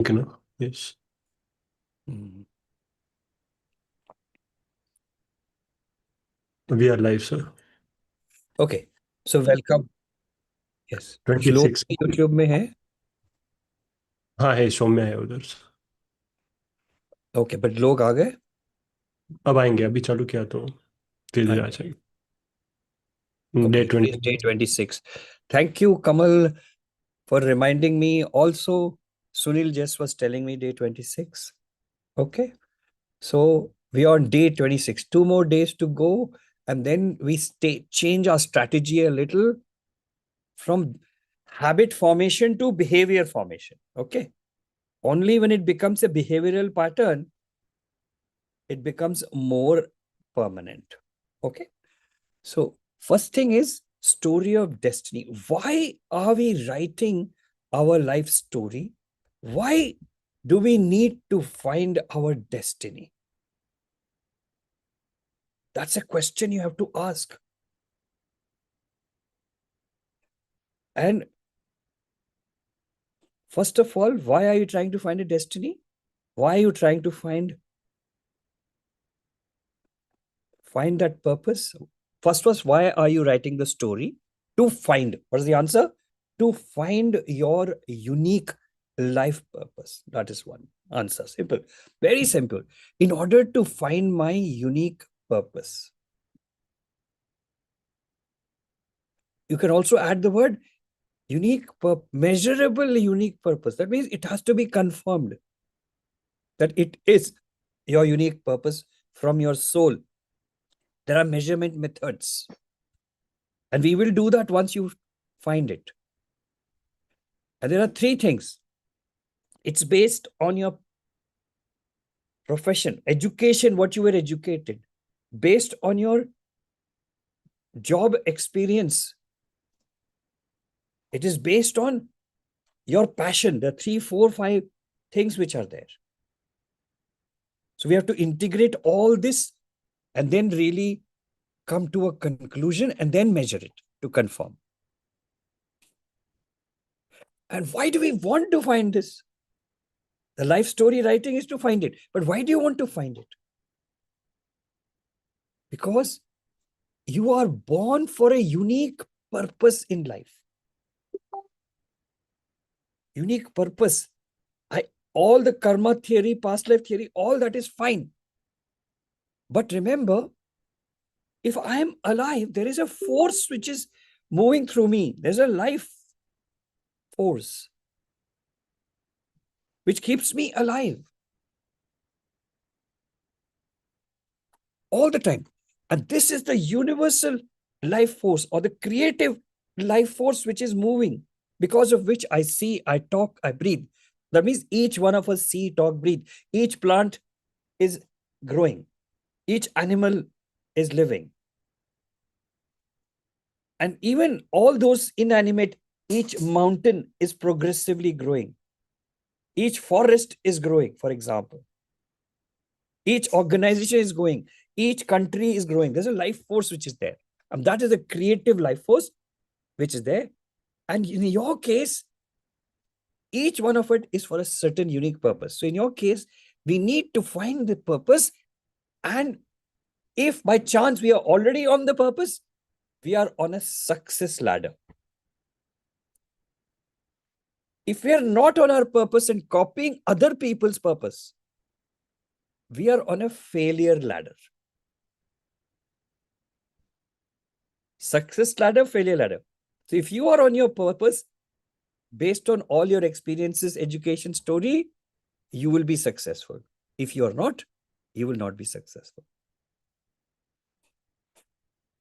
Yes. We are live, sir. Okay. So welcome. Yes. कुछ लोग 26. YouTube में है. हाँ है, सौम्या है उधर से। Okay, but लोग आ गए. अब आएंगे, अभी चालू किया तो धीरे धीरे आ आएंगे. जाएंगे। Day Okay. Today is 20. day 26. Thank you, Kamal, for reminding me. Also, Sunil just was telling me day 26. Okay. So we are on day 26. 2 more days to go. And then we change our strategy a little from habit formation to behavior formation. Okay. Only when it becomes a behavioral pattern, it becomes more permanent. Okay. So, first thing is story of destiny. Why are we writing our life story? Why do we need to find our destiny? That's a question you have to ask. And first of all, why are you trying to find a destiny? Why are you trying to find that purpose? First was, why are you writing the story? To find. What is the answer? To find your unique life purpose. That is one answer. Simple. Very simple. In order to find my unique purpose, you can also add the word unique, measurable unique purpose. That means it has to be confirmed that it is your unique purpose from your soul. There are measurement methods. And we will do that once you find it. And there are 3 things. It's based on your profession, education, what you were educated, based on your job experience. It is based on your passion, the 3, 4, 5 things which are there. So we have to integrate all this and then really come to a conclusion and then measure it to confirm. And why do we want to find this? The life story writing is to find it. But why do you want to find it? Because you are born for a unique purpose in life. Unique purpose. All the karma theory, past life theory, all that is fine. But remember, if I am alive, there is a force which is moving through me. There's a life force which keeps me alive all the time. And this is the universal life force or the creative life force which is moving, because of which I see, I talk, I breathe. That means each one of us see, talk, breathe. Each plant is growing. Each animal is living. And even all those inanimate, each mountain is progressively growing. Each forest is growing, for example. Each organization is growing. Each country is growing. There's a life force which is there. And that is a creative life force which is there. And in your case, each one of it is for a certain unique purpose. So in your case, we need to find the purpose. And if by chance we are already on the purpose, we are on a success ladder. If we are not on our purpose and copying other people's purpose, we are on a failure ladder. Success ladder, failure ladder. So if you are on your purpose, based on all your experiences, education, story, you will be successful. If you are not, you will not be successful.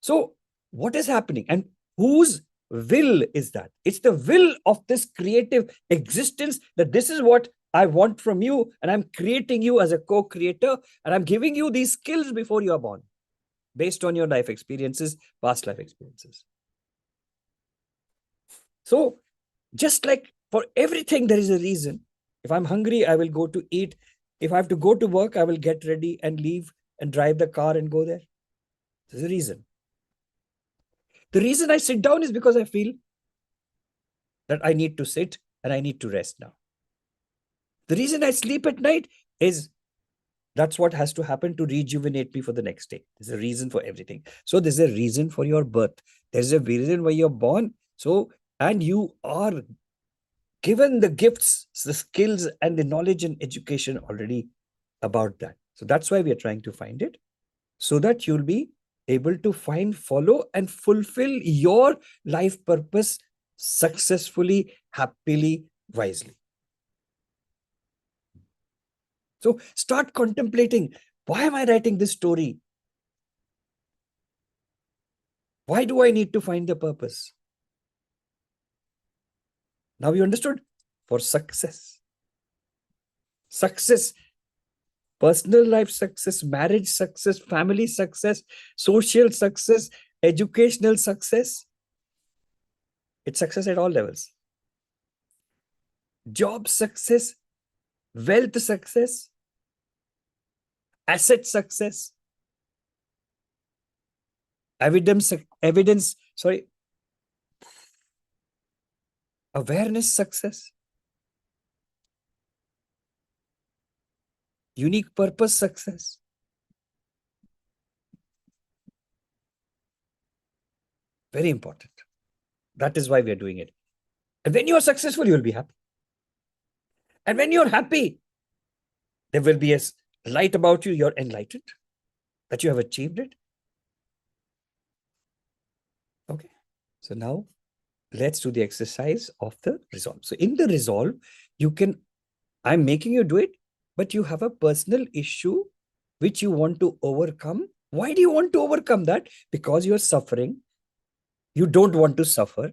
So what is happening? And whose will is that? It's the will of this creative existence that this is what I want from you, and I'm creating you as a co-creator, and I'm giving you these skills before you are born, based on your life experiences, past life experiences. So just like for everything, there is a reason. If I'm hungry, I will go to eat. If I have to go to work, I will get ready and leave and drive the car and go there. There's a reason. The reason I sit down is because I feel that I need to sit and I need to rest now. The reason I sleep at night is that's what has to happen to rejuvenate me for the next day. There's a reason for everything. So there's a reason for your birth. There's a reason why you're born. So, and you are given the gifts, the skills, and the knowledge and education already about that. So that's why we are trying to find it, so that you'll be able to find, follow, and fulfill your life purpose successfully, happily, wisely. So start contemplating, why am I writing this story? Why do I need to find the purpose? Now you understood? For success. Success, personal life success, marriage success, family success, social success, educational success. It's success at all levels. Job success, wealth success, asset success, awareness success, unique purpose success. Very important. That is why we are doing it. And when you are successful, you will be happy. And when you're happy, there will be a light about you. You're enlightened that you have achieved it. Okay. So now let's do the exercise of the resolve. So in the resolve, I'm making you do it, but you have a personal issue which you want to overcome. Why do you want to overcome that? Because you're suffering. You don't want to suffer.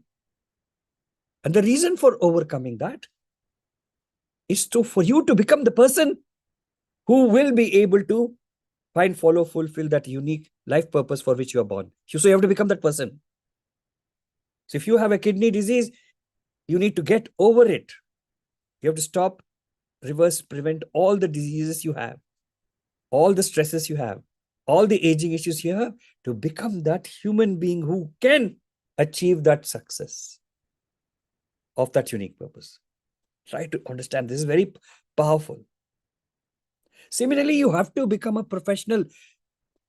And the reason for overcoming that is for you to become the person who will be able to find, follow, fulfill that unique life purpose for which you are born. So you have to become that person. So if you have a kidney disease, you need to get over it. You have to stop, reverse, prevent all the diseases you have, all the stresses you have, all the aging issues you have, to become that human being who can achieve that success of that unique purpose. Try to understand. This is very powerful. Similarly, you have to become a professional.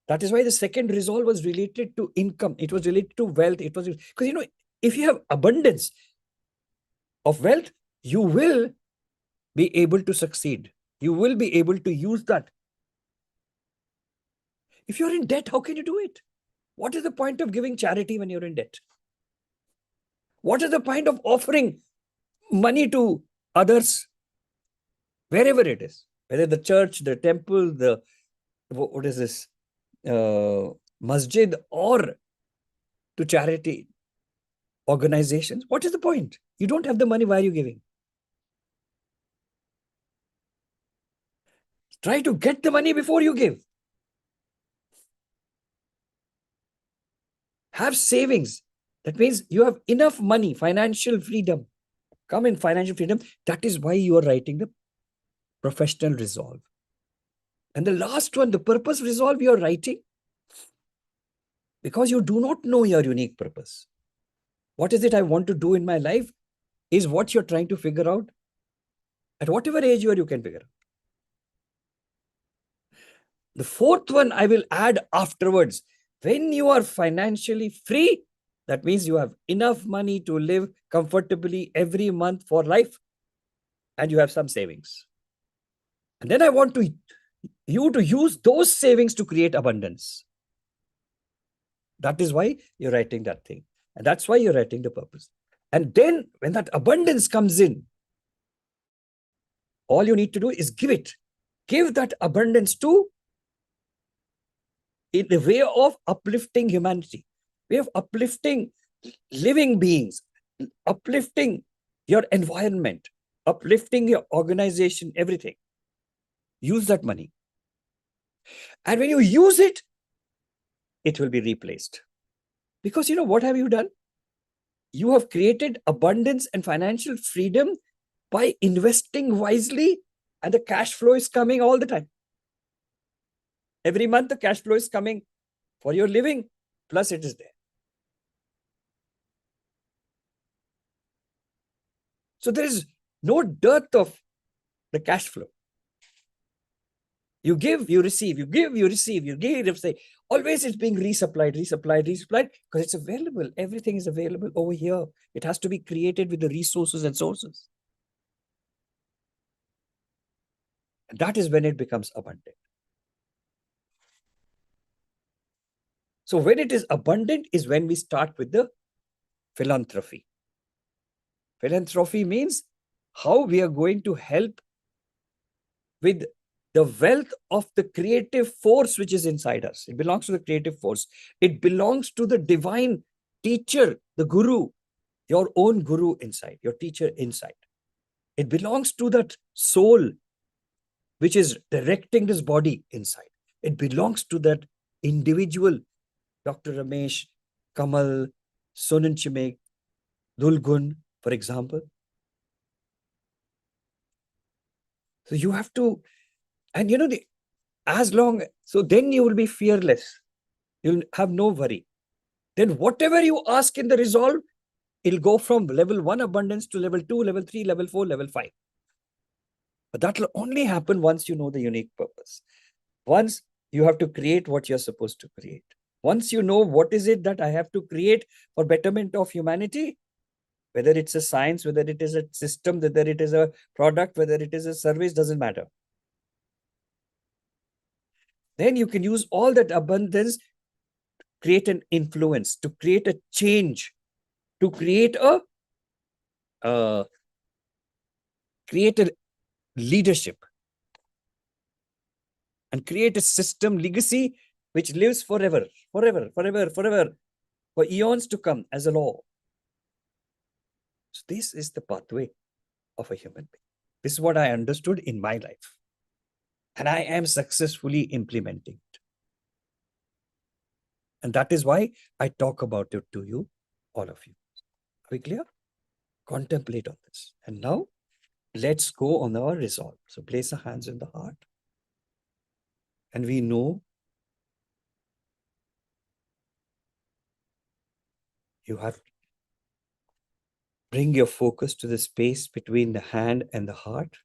That is why the second resolve was related to income. It was related to wealth. It was because, if you have abundance of wealth, you will be able to succeed. You will be able to use that. If you're in debt, how can you do it? What is the point of giving charity when you're in debt? What is the point of offering money to others, wherever it is, whether the church, the temple, what is this, masjid, or to charity organizations? What is the point? You don't have the money. Why are you giving? Try to get the money before you give. Have savings. That means you have enough money, financial freedom. Come in financial freedom. That is why you are writing the professional resolve. And the last one, the purpose resolve, you are writing because you do not know your unique purpose. What is it I want to do in my life is what you're trying to figure out. At whatever age you are, you can figure out. The fourth one I will add afterwards. When you are financially free, that means you have enough money to live comfortably every month for life, and you have some savings. And then I want you to use those savings to create abundance. That is why you're writing that thing. And that's why you're writing the purpose. And then when that abundance comes in, all you need to do is give it. Give that abundance in the way of uplifting humanity, way of uplifting living beings, uplifting your environment, uplifting your organization, everything. Use that money. And when you use it, it will be replaced. Because what have you done? You have created abundance and financial freedom by investing wisely, and the cash flow is coming all the time. Every month, the cash flow is coming for your living, plus it is there. So there is no dearth of the cash flow. You give, you receive, you give, you receive, you give, you receive. Always it's being resupplied, because it's available. Everything is available over here. It has to be created with the resources and sources. And that is when it becomes abundant. So when it is abundant is when we start with the philanthropy. Philanthropy means how we are going to help with the wealth of the creative force which is inside us. It belongs to the creative force. It belongs to the divine teacher, the guru, your own guru inside, your teacher inside. It belongs to that soul which is directing this body inside. It belongs to that individual, Dr. Ramesh, Kamal, Sonan Chimik, Dulgun, for example. So you have to, and so then you will be fearless. You'll have no worry. Then whatever you ask in the resolve, it'll go from level 1 abundance to level 2, level 3, level 4, level 5. But that will only happen once you know the unique purpose. Once you have to create what you're supposed to create. Once you know what is it that I have to create for betterment of humanity, whether it's a science, whether it is a system, whether it is a product, whether it is a service, doesn't matter. Then you can use all that abundance, create an influence, to create a change, to create a leadership, and create a system legacy which lives forever, forever, forever, forever, for eons to come as a law. So this is the pathway of a human being. This is what I understood in my life. And I am successfully implementing it. And that is why I talk about it to you, all of you. Are we clear? Contemplate on this. And now, let's go on our resolve. So place our hands in the heart. And we know you have to bring your focus to the space between the hand and the heart.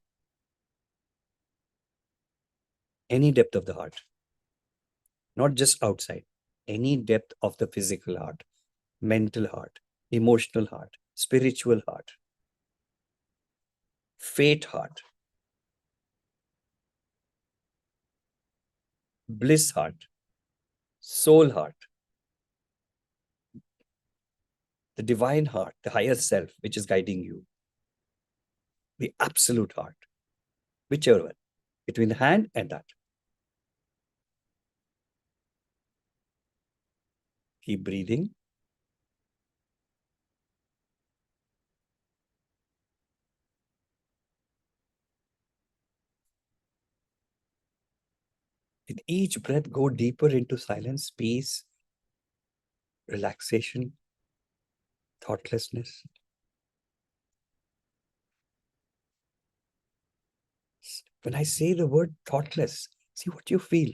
Any depth of the heart. Not just outside. Any depth of the physical heart, mental heart, emotional heart, spiritual heart, fate heart, bliss heart, soul heart, the divine heart, the higher self, which is guiding you, the absolute heart, whichever one, between the hand and that. Keep breathing. With each breath, go deeper into silence, peace, relaxation, thoughtlessness. When I say the word thoughtless, see what you feel.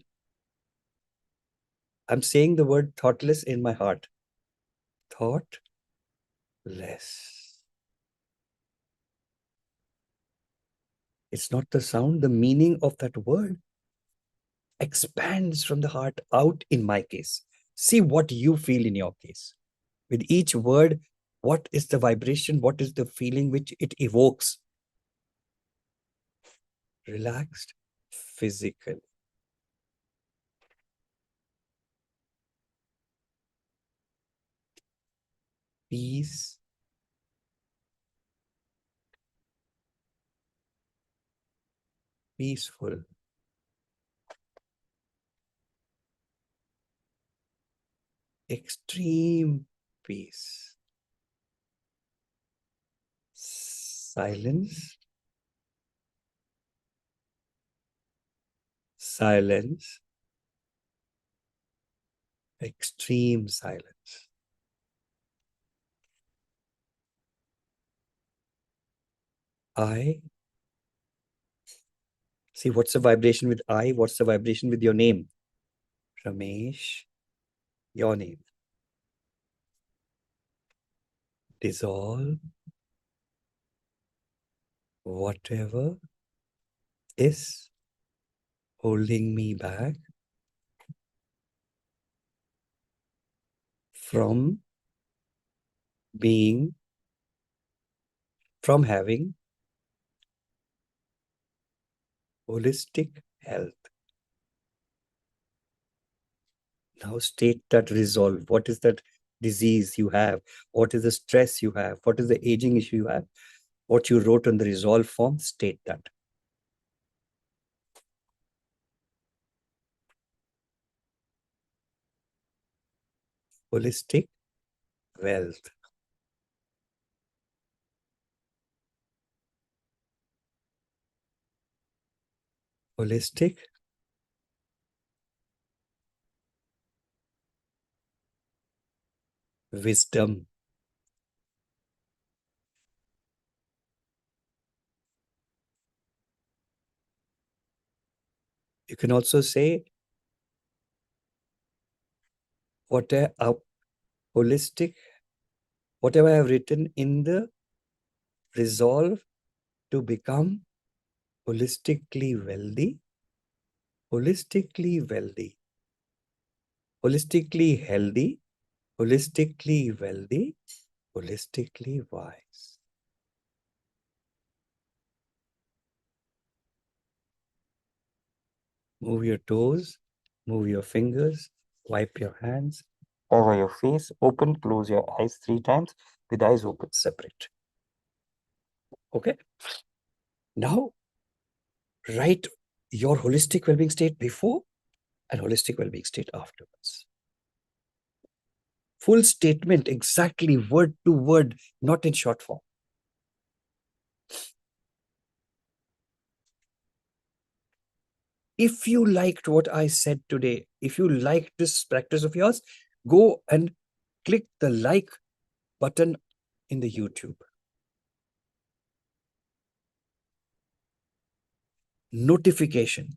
I'm saying the word thoughtless in my heart. Thoughtless. It's not the sound, the meaning of that word expands from the heart out in my case. See what you feel in your case. With each word, what is the vibration? What is the feeling which it evokes? Relaxed, physical. Peace. Peaceful. Extreme peace. Silence. Silence. Extreme silence. I. See, what's the vibration with I? What's the vibration with your name? Ramesh, your name. Dissolve whatever is holding me back from having holistic health. Now state that resolve. What is that disease you have? What is the stress you have? What is the aging issue you have? What you wrote on the resolve form, state that. Holistic wealth. Holistic wisdom. You can also say whatever holistic, whatever I have written in the resolve to become holistically wealthy, holistically wealthy, holistically healthy, holistically wealthy, holistically wise. Move your toes, move your fingers, wipe your hands over your face, open, close your eyes 3 times with eyes open, separate. Okay? Now, write your holistic well-being state before and holistic well-being state afterwards. Full statement, exactly word to word, not in short form. If you liked what I said today, if you liked this practice of yours, go and click the like button in the YouTube. Notification.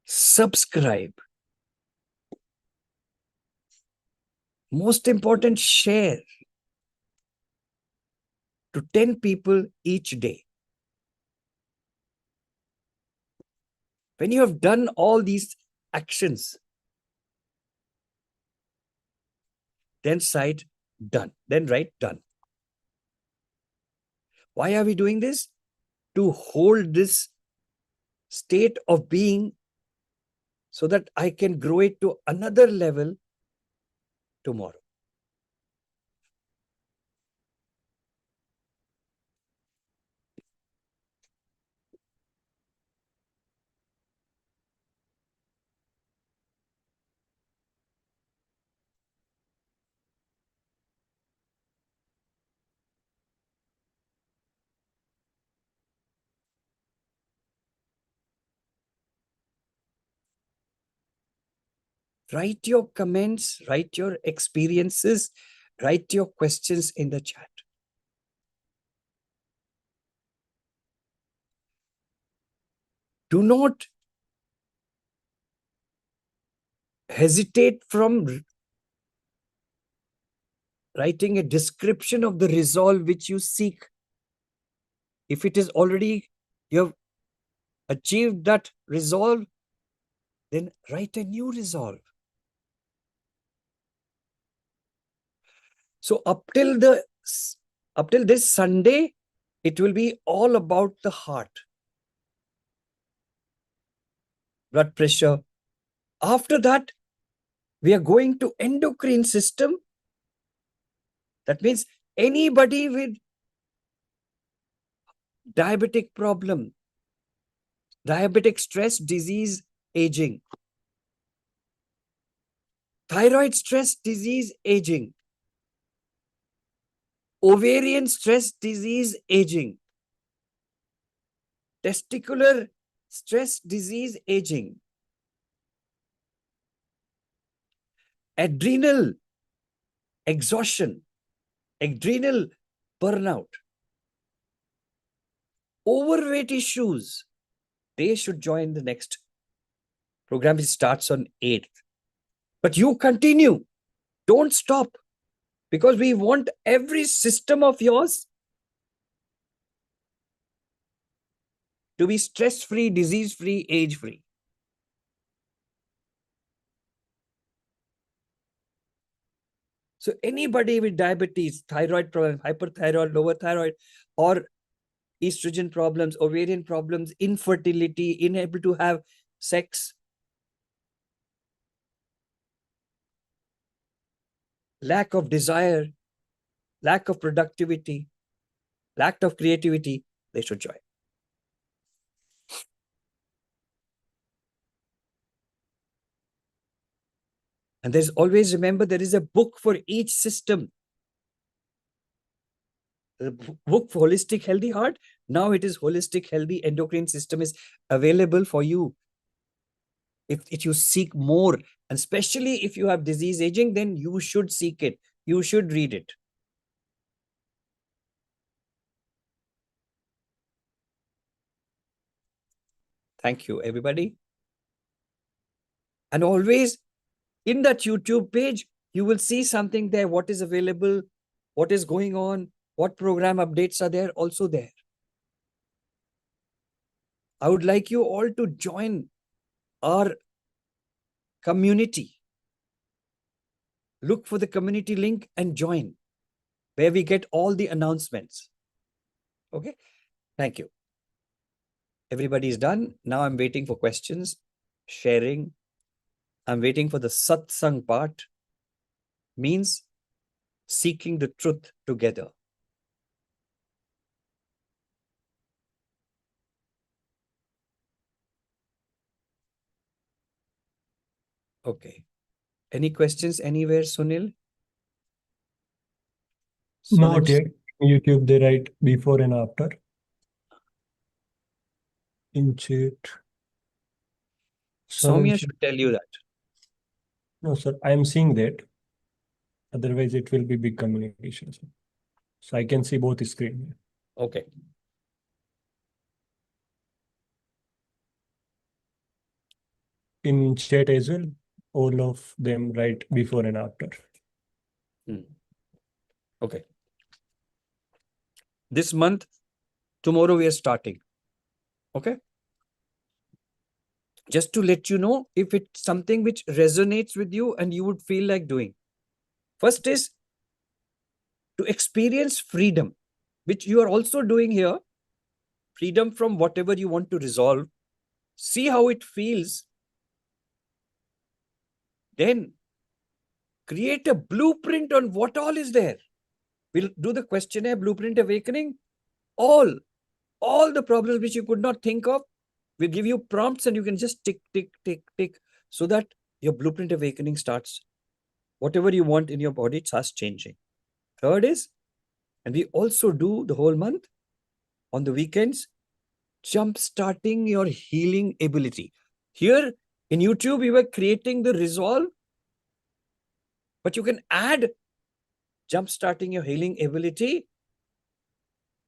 Subscribe. Most important, share to 10 people each day. When you have done all these actions, then write done. Then write done. Why are we doing this? To hold this state of being so that I can grow it to another level tomorrow. Write your comments, write your experiences, write your questions in the chat. Do not hesitate from writing a description of the resolve which you seek. If it is already, you have achieved that resolve, then write a new resolve. So up till this Sunday, it will be all about the heart, blood pressure. After that, we are going to endocrine system. That means anybody with diabetic problem, diabetic stress, disease, aging, thyroid stress, disease, aging, ovarian stress, disease, aging, testicular stress, disease, aging, adrenal exhaustion, adrenal burnout, overweight issues, they should join the next program which starts on 8th. But you continue. Don't stop. Because we want every system of yours to be stress-free, disease-free, age-free. So anybody with diabetes, thyroid problem, hyperthyroid, lower thyroid, or estrogen problems, ovarian problems, infertility, unable to have sex, lack of desire, lack of productivity, lack of creativity, they should join. And there's always, remember, there is a book for each system. The book for Holistic Healthy Heart, now it is Holistic Healthy Endocrine System is available for you. If you seek more, and especially if you have disease aging, then you should seek it. You should read it. Thank you, everybody. And always in that YouTube page, you will see something there, what is available, what is going on, what program updates are there, also there. I would like you all to join our community. Look for the community link and join, where we get all the announcements. Okay, thank you. Everybody is done. Now I'm waiting for questions, sharing. I'm waiting for the satsang part, means seeking the truth together. Okay. Any questions anywhere, Sunil? Not yet. YouTube, they write before and after. In chat. Soumya should tell you that. No, sir, I am seeing that. Otherwise, it will be big communication, sir. So I can see both screen. Okay. In chat as well, all of them write before and after. Okay. This month, tomorrow we are starting. Okay. Just to let you know, if it's something which resonates with you and you would feel like doing. First is to experience freedom, which you are also doing here. Freedom from whatever you want to resolve. See how it feels. Then create a blueprint on what all is there. We'll do the questionnaire, Blueprint Awakening. All the problems which you could not think of, we'll give you prompts and you can just tick, tick, tick, tick, so that your Blueprint Awakening starts. Whatever you want in your body, it starts changing. Third is, and we also do the whole month, on the weekends, jump-starting your healing ability. Here in YouTube, we were creating the resolve, but you can add jump-starting your healing ability.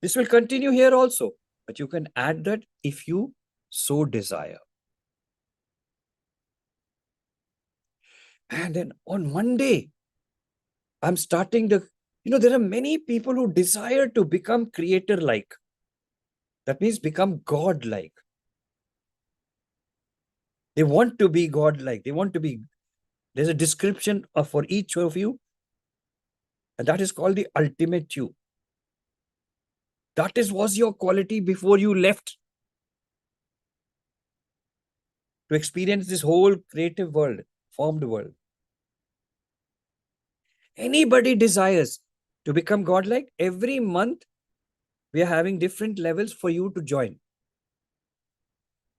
This will continue here also, but you can add that if you so desire. And then on Monday, I'm starting the, there are many people who desire to become creator-like. That means become God-like. They want to be God-like. They want to be, there's a description for each of you, and that is called the ultimate you. That was your quality before you left to experience this whole creative world, formed world. Anybody desires to become godlike, every month we are having different levels for you to join.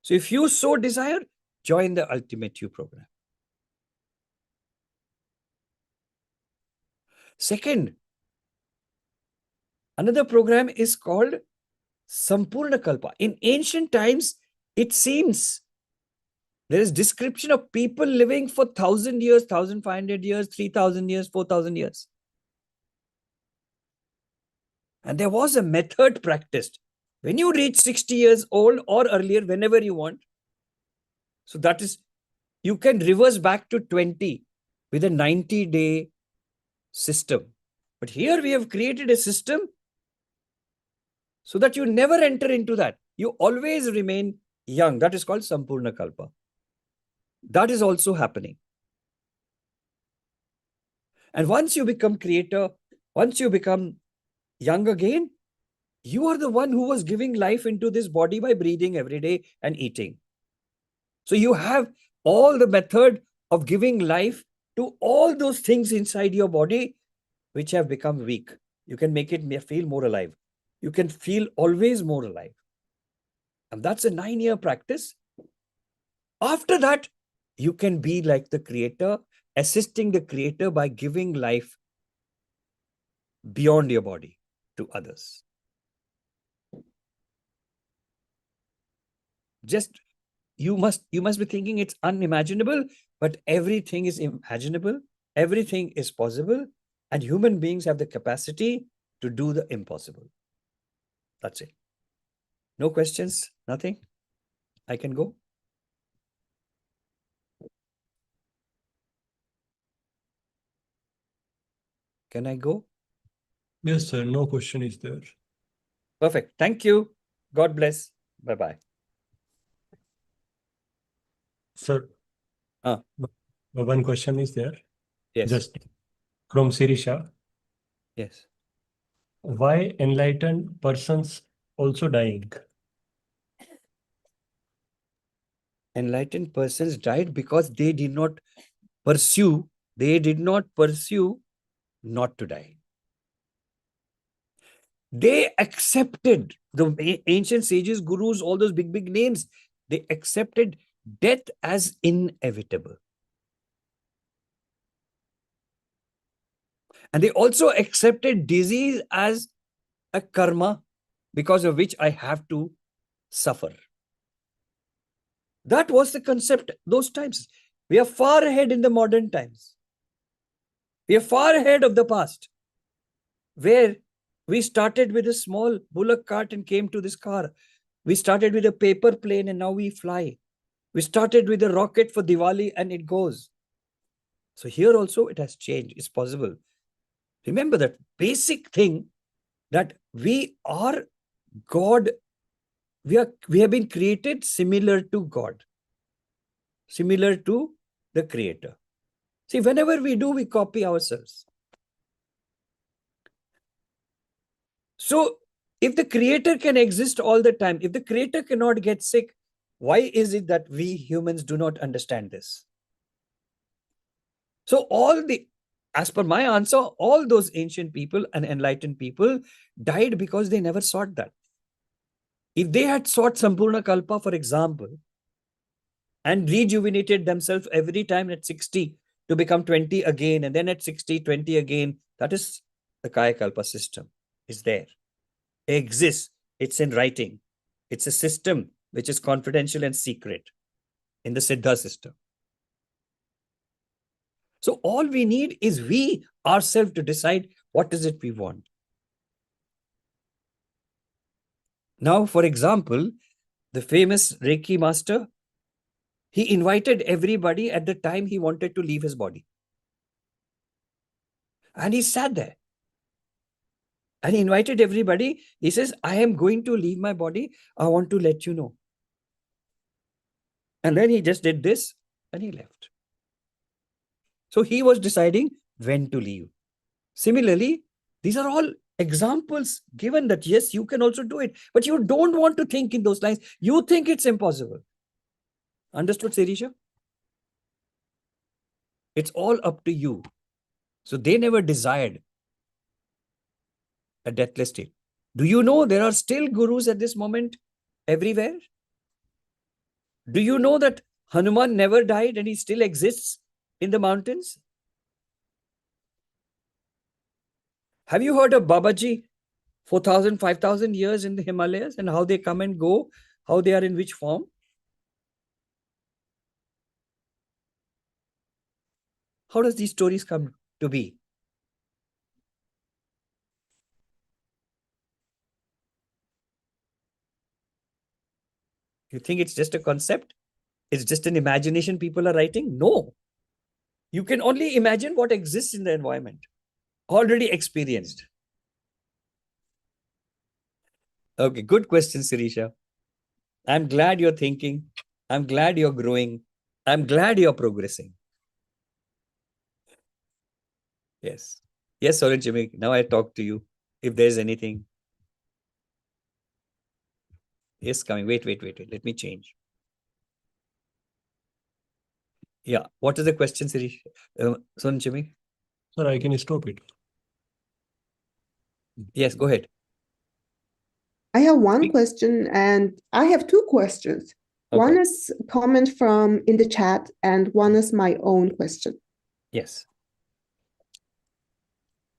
So if you so desire, join the Ultimate You program. Second, another program is called Sampurna Kalpa. In ancient times, it seems there is description of people living for 1,000 years, 1,500 years, 3,000 years, 4,000 years. And there was a method practiced. When you reach 60 years old or earlier, whenever you want, so that is, you can reverse back to 20 with a 90-day system. But here we have created a system so that you never enter into that. you always remain young. That is called Sampurna Kalpa. That is also happening. And once you become creator, once you become young again, you are the one who was giving life into this body by breathing every day and eating. So you have all the method of giving life to all those things inside your body which have become weak. You can make it feel more alive. You can feel always more alive. And that's a 9-year practice. After that, you can be like the creator, assisting the creator by giving life beyond your body to others. Just you must be thinking it's unimaginable, but everything is imaginable, everything is possible, and human beings have the capacity to do the impossible. That's it. No questions, nothing. I can go. Can I go? Yes, sir. No question is there. Perfect. Thank you. God bless. Bye-bye. Sir, one question is there. Yes. Just from Sirisha. Yes. Why enlightened persons also dying? Enlightened persons died because they did not pursue not to die. They accepted the ancient sages, gurus, all those big names. They accepted death as inevitable. And they also accepted disease as a karma because of which I have to suffer. That was the concept those times. We are far ahead in the modern times. We are far ahead of the past, where we started with a small bullock cart and came to this car. We started with a paper plane and now we fly. We started with a rocket for Diwali and it goes. So here also it has changed. It's possible. Remember that basic thing that we are God. We have been created similar to God, similar to the Creator. See, whenever we do, we copy ourselves. So if the Creator can exist all the time, if the Creator cannot get sick, why is it that we humans do not understand this? So as per my answer, all those ancient people and enlightened people died because they never sought that. If they had sought Sampurna Kalpa, for example, and rejuvenated themselves every time at 60 to become 20 again, and then at 60, 20 again, that is the Kaya Kalpa system. It's there. It exists. It's in writing. It's a system which is confidential and secret in the Siddha system. So all we need is we ourselves to decide what is it we want. Now, for example, the famous Reiki master, he invited everybody at the time he wanted to leave his body. And he sat there. And he invited everybody. He says, I am going to leave my body. I want to let you know. And then he just did this and he left. So he was deciding when to leave. Similarly, these are all examples given that, yes, you can also do it. But you don't want to think in those lines. You think it's impossible. Understood, Sirisha? It's all up to you. So they never desired a deathless state. Do you know there are still gurus at this moment everywhere? Do you know that Hanuman never died and he still exists in the mountains? Have you heard of Babaji 4,000, 5,000 years in the Himalayas and how they come and go, how they are in which form? How does these stories come to be? You think it's just a concept? It's just an imagination people are writing? No. You can only imagine what exists in the environment, already experienced. Okay, good question, Sirisha. I'm glad you're thinking. I'm glad you're growing. I'm glad you're progressing. Yes. Yes, Soren Jimmy. Now I talk to you. If there's anything. Yes, coming. Wait. Let me change. Yeah. What is the question, Sirish? Soren Jimmy? Sir, I can stop it. Yes, go ahead. I have one question and I have two questions. Okay. One is a comment from in the chat and one is my own question. Yes.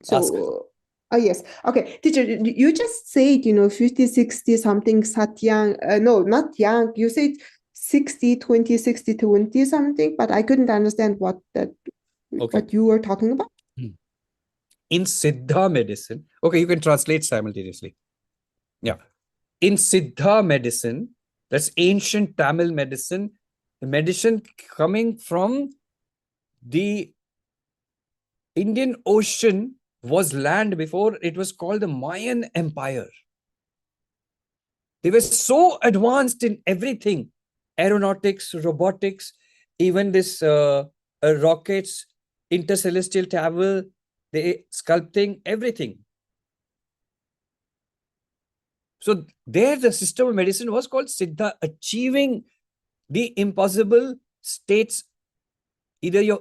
So, oh yes. Okay. Teacher, you just said, 50, 60 something sat young. No, not young. You said 60, 20, 60, 20 something, but I couldn't understand what you were talking about. In Siddha medicine, okay, you can translate simultaneously. Yeah. In Siddha medicine, that's ancient Tamil medicine, the medicine coming from the Indian Ocean was land before it was called the Mayan Empire. They were so advanced in everything, aeronautics, robotics, even this rockets, intercelestial travel, the sculpting, everything. So there the system of medicine was called Siddha, achieving the impossible states. Either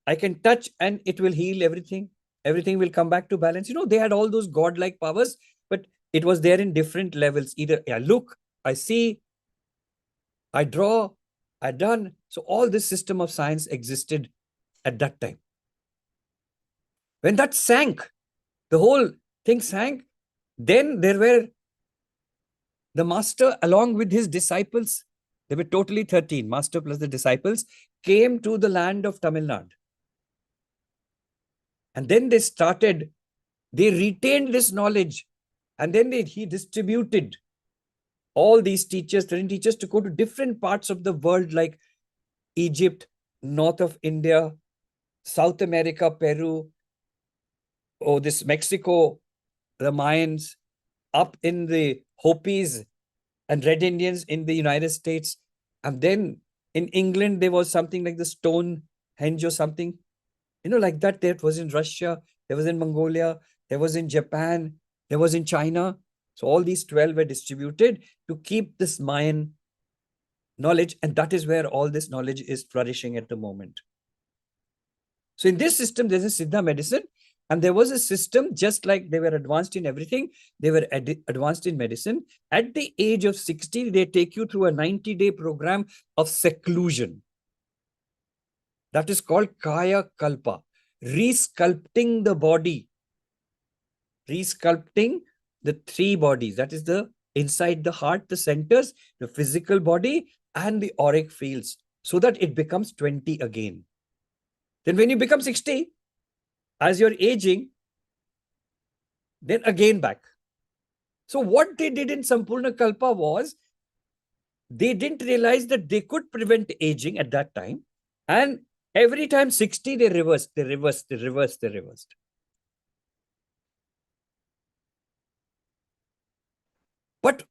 I can touch and it will heal everything. Everything will come back to balance. They had all those godlike powers, but it was there in different levels. Either I look, I see, I draw, I done. So all this system of science existed at that time. When that sank, the whole thing sank, then there were the master along with his disciples. There were totally 13, master plus the disciples, came to the land of Tamil Nadu. And then they retained this knowledge. And then he distributed all these teachers, 13 teachers, to go to different parts of the world like Egypt, north of India, South America, Peru, this Mexico, the Mayans, up in the Hopis and Red Indians in the United States. And then in England, there was something like the Stonehenge or something, like that. There was in Russia, there was in Mongolia, there was in Japan, there was in China. So all these 12 were distributed to keep this Mayan knowledge. And that is where all this knowledge is flourishing at the moment. So in this system, there's a Siddha medicine. And there was a system, just like they were advanced in everything, they were advanced in medicine. At the age of 60, they take you through a 90-day program of seclusion. That is called Kaya Kalpa, resculpting the body, resculpting the three bodies. That is the inside the heart, the centers, the physical body, and the auric fields, so that it becomes 20 again. Then when you become 60, as you're aging, then again back. So what they did in Sampurna Kalpa was, they didn't realize that they could prevent aging at that time. And every time 60, they reversed. But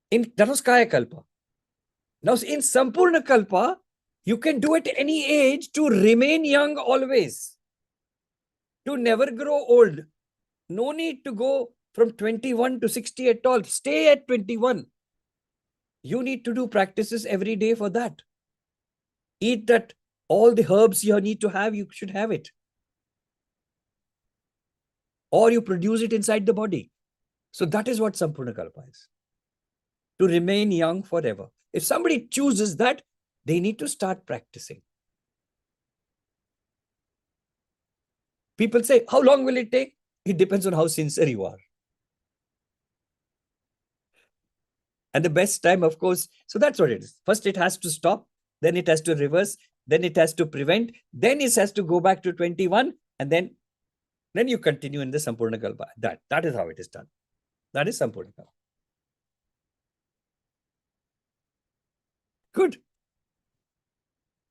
that was Kaya Kalpa. Now in Sampurna Kalpa, you can do it at any age to remain young always, to never grow old. No need to go from 21 to 60 at all. Stay at 21. You need to do practices every day for that. Eat that, all the herbs you need to have, you should have it. Or you produce it inside the body. So that is what Sampurna Kalpa is. To remain young forever. If somebody chooses that, they need to start practicing. People say, how long will it take? It depends on how sincere you are. And the best time, of course, so that's what it is. First, it has to stop. Then it has to reverse. Then it has to prevent. Then it has to go back to 21. And then you continue in the Sampurna Kalpa. That is how it is done. That is Sampurna Kalpa. Good.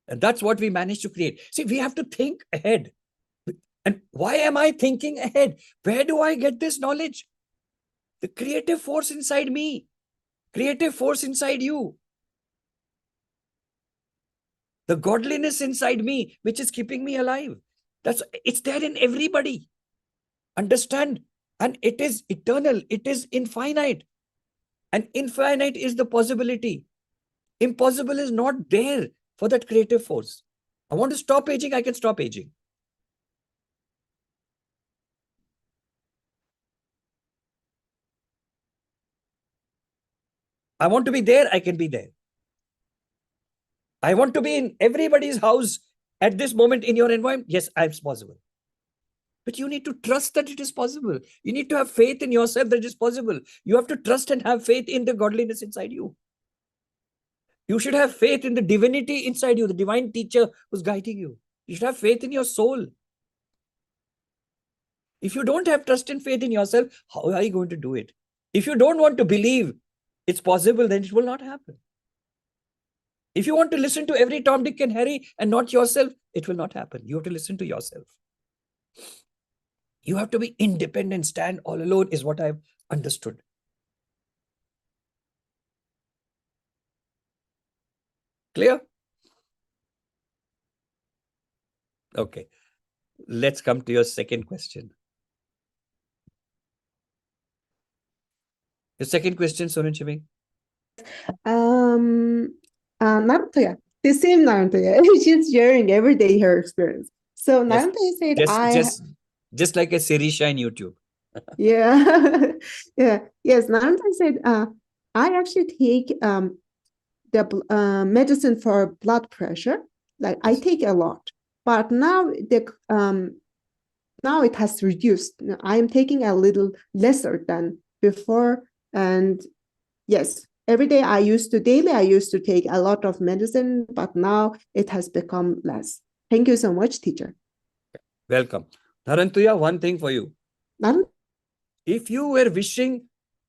And that's what we managed to create. See, we have to think ahead. And why am I thinking ahead? Where do I get this knowledge? The creative force inside me. creative force inside you. The godliness inside me, which is keeping me alive. It's there in everybody. Understand? And it is eternal. It is infinite. And infinite is the possibility. Impossible is not there for that creative force. I want to stop aging, I can stop aging. I want to be there, I can be there. I want to be in everybody's house at this moment in your environment. Yes, it's possible. But you need to trust that it is possible. You need to have faith in yourself that it is possible. You have to trust and have faith in the godliness inside you. You should have faith in the divinity inside you, the divine teacher who's guiding you. You should have faith in your soul. If you don't have trust and faith in yourself, how are you going to do it? If you don't want to believe it's possible, then it will not happen. If you want to listen to every Tom, Dick, and Harry and not yourself, it will not happen. You have to listen to yourself. You have to be independent, stand all alone is what I've understood. Clear? Okay. Let's come to your second question. Your second question, Sonin Chiming? Naruto, the same Naruto. She's sharing every day her experience. So Yes. Naruto said, just like a Sirisha in YouTube. Yeah, yeah, yes. Naruto said, I actually take the medicine for blood pressure. Like I take a lot, but now now it has reduced. I am taking a little lesser than before, and yes, every day I used to take a lot of medicine, but now it has become less. Thank you so much, teacher. Welcome. Narantuya, one thing for you. Naruto? If you were wishing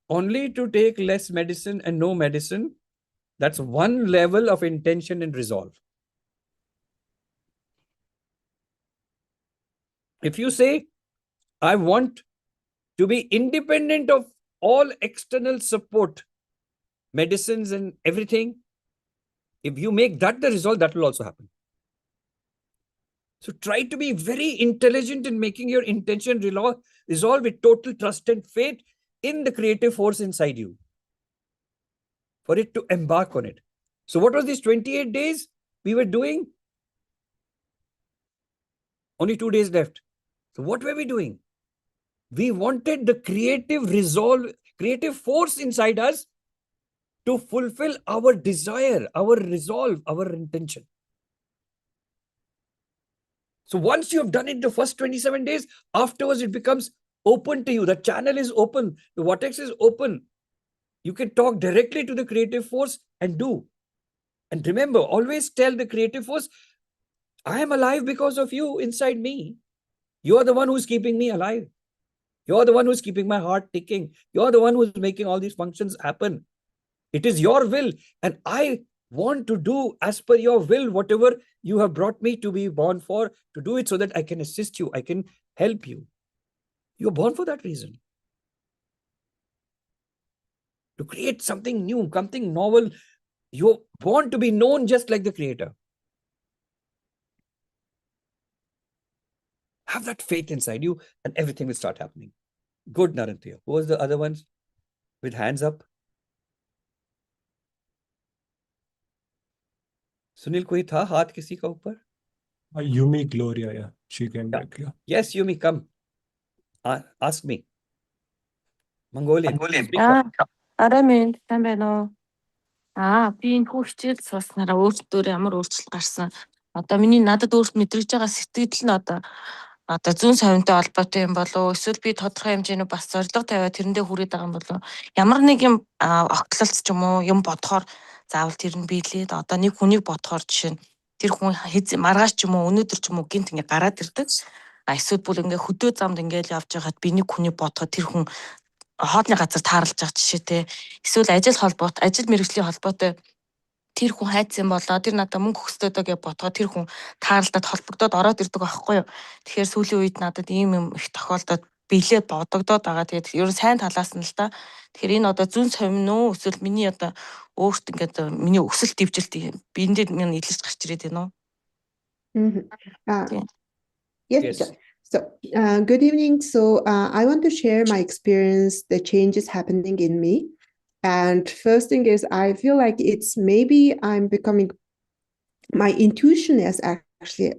only to take less medicine and no medicine, that's one level of intention and resolve. If you say, I want to be independent of all external support, medicines and everything, if you make that the resolve, that will also happen. So try to be very intelligent in making your intention resolve with total trust and faith in the creative force inside you for it to embark on it. So what was these 28 days we were doing? Only 2 days left. So what were we doing? We wanted the creative force inside us to fulfill our desire, our resolve, our intention. So once you have done it the first 27 days, afterwards it becomes open to you. The channel is open. The vortex is open. You can talk directly to the creative force and do. And remember, always tell the creative force, I am alive because of you inside me. You are the one who's keeping me alive. You're the one who's keeping my heart ticking. You're the one who's making all these functions happen. It is your will. And I want to do as per your will, whatever you have brought me to be born for, to do it so that I can assist you. I can help you. You're born for that reason. To create something new, something novel. You want to be known just like the creator. Have that faith inside you and everything will start happening. Good, Narantiya. Who was the other ones with hands up? Sunil, कोई था हाथ किसी का ऊपर? Yumi Gloria, yeah. She can back, yeah. Yes, Yumi, come. Ask me. Mongolian. Арамын сайн байна уу? Би энэ хүү хичээл сууснараа өөртөө ямар өөрчлөлт гарсан. Одоо миний надад өөрт мэдрэж байгаа сэтгэл нь одоо зүүн совинтой холбоотой юм болов уу? Эсвэл би тодорхой хэмжээний бас зорилго тавиад тэрэндээ хүрээд байгаа юм болов уу? Ямар нэг юм огтлолц ч юм уу юм бодохоор заавал тэр нь биелээд одоо нэг хүнийг бодохоор жишээ нь тэр хүн маргааш ч юм уу өнөөдөр ч юм уу гинт ингээ гараад ирдэг. Эсвэл бүр ингээ хөдөө замд ингээл явж байгаад би нэг хүнийг бодоход тэр хүн хоолны газар таарлаж байгаа жишээтэй. Эсвэл ажил мэргэжлийн холбоотой тэр хүн хайцсан болоо тэр надад мөнгө өгсөд одоо гэж бодгоо тэр хүн таарлаад холбогдоод ороод ирдэг байхгүй юу. Тэгэхээр сүүлийн үед надад ийм юм их тохиолдоод биелээд бодогдоод байгаа. Тэгээд ер нь сайн талаас нь л та. Тэгэхээр энэ одоо зүүн совин уу эсвэл миний одоо өөрт ингээд миний өсөлт дэвжилт биендээ минь илэрч гарч ирээд байна уу? Mhm. Тийм. Yes, Yes. teacher. So, good evening. So, I want to share my experience, the changes happening in me. And first thing is, I feel like it's maybe I'm becoming, my intuition is actually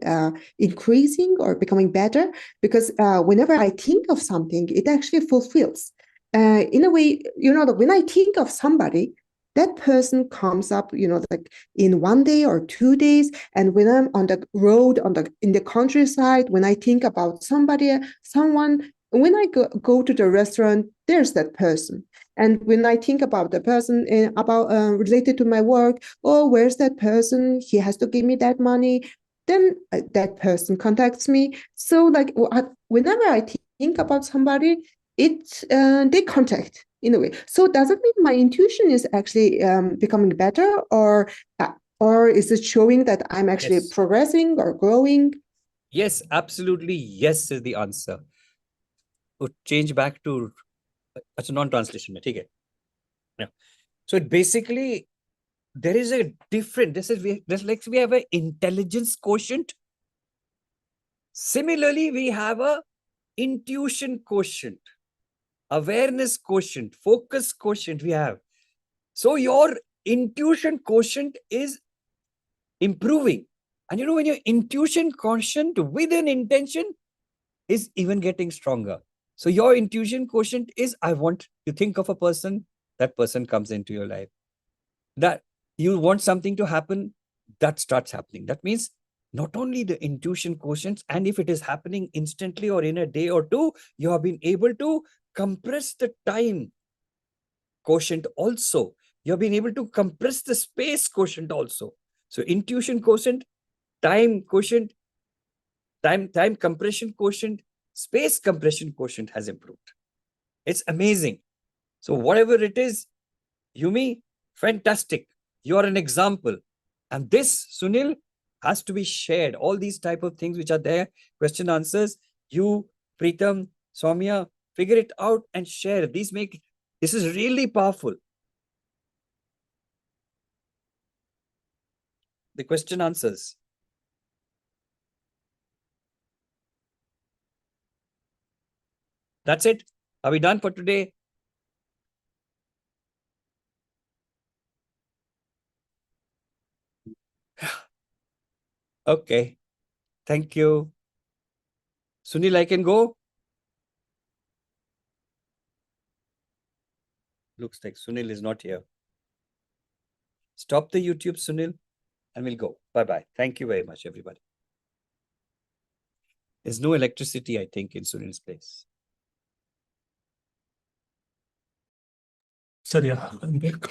increasing or becoming better, because whenever I think of something, it actually fulfills. In a way, when I think of somebody, that person comes up, like in 1 day or 2 days. And when I'm on the road, in the countryside, when I think about someone, when I go to the restaurant, there's that person. And when I think about the person about related to my work, oh, where's that person? He has to give me that money. Then that person contacts me. So like whenever I think about somebody, they contact in a way. So does it mean my intuition is actually becoming better, or is it showing that I'm actually Yes. progressing or growing? Yes, absolutely. Yes is the answer. To change back to non-translation. Okay. Yeah. So basically, there is a different. We have an intelligence quotient. Similarly, we have a intuition quotient, awareness quotient, focus quotient. We have. So your intuition quotient is improving. And when your intuition quotient with an intention is even getting stronger. So your intuition quotient is, I want to think of a person, that person comes into your life. That you want something to happen, that starts happening. That means not only the intuition quotient, and if it is happening instantly or in a day or two, you have been able to compress the time quotient also. You have been able to compress the space quotient also. So intuition quotient, time quotient, time compression quotient, space compression quotient has improved. It's amazing. So whatever it is, Yumi, fantastic. You are an example. And this, Sunil, has to be shared. All these type of things which are there, question answers, you, Preetam, Soumya, figure it out and share. This is really powerful. The question answers. That's it. Are we done for today? Okay. Thank you. Sunil, I can go? Looks like Sunil is not here. Stop the YouTube, Sunil, and we'll go. Bye-bye. Thank you very much, everybody. There's no electricity, I think, in Sunil's place. Sir, yeah, I'm back.